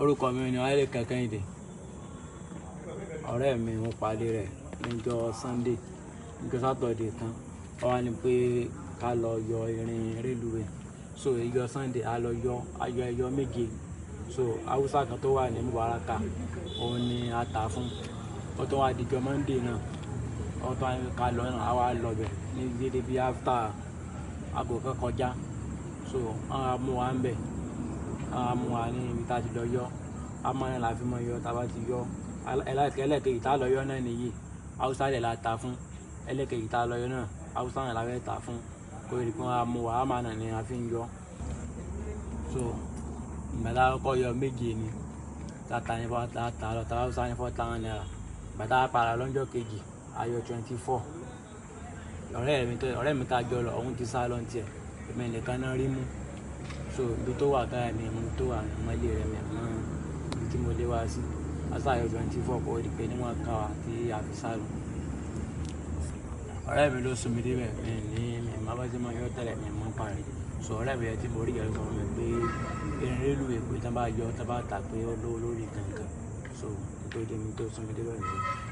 orúkọ mi ni Kehinde. Ọ̀rẹ́ mi mo pàdé rẹ̀ níjọ́ Sunday, níjọ́ Saturday tán. Ó wá ní pé ká lọ yọ irin Reluwee. So ìjọ́ Sunday a lọ yọ ẹyọ méje. So Hausa kan tó wà ní Mubaraka òun ni a tà fún. Ó tó wá dijọ́ Monday náà. Ó tó wá ní ká lọ náà, a wá lọ bẹ̀ ní dédé bí after aago kan kọjá. So wọ́n á mú wa ń bẹ̀. Wọ́n á mú wa ní ibi tá a ti lọ yọ. A máa ń la fi mọ yọ tá a bá ti yọ. Ẹlẹ́kejì tá a lọ yọ náà nìyí. Hausa dẹ̀ la tà fún. Ẹlẹ́kejì tá a lọ yọ náà, Hausa náà la fẹ́ tà fún. Kó rí pé wọ́n á mú wa, a máa nà ní a fi ń yọ. So ìgbà tá a kọ́kọ́ yọ méje ni. Tá a tà ní fọ́ tá a lọ tá Hausa ní 4,000 naira. Ìgbà tá a padà lọ́jọ́ kejì, a yọ 24. Ọ̀rẹ́ mi tá a jọ lọ, òun ti sá lọ tiẹ̀. Èmi nìkan náà rí mú. So ibi tó wà káyà mi, mo tó wà ní ilé rẹ̀ mi mọ́ ibi tí mo lé wá sí. A sá yọ 24 kó rí pé níwọ̀n ká wa tí a fi sá lọ. Ọ̀rẹ́ mi ló sún mi débẹ̀, mi má bá ti mọ yọ tẹ́lẹ̀ mi mọ́ parí. So ọ̀rẹ́ mi yẹn tí mo rí yẹn sọ fún mi pé irin Reluwee pé tí wọ́n bá yọ tí wọ́n bá tà pé ó lówó lórí kankan. So nítorí mi tó sún mi débẹ̀ nìyẹn.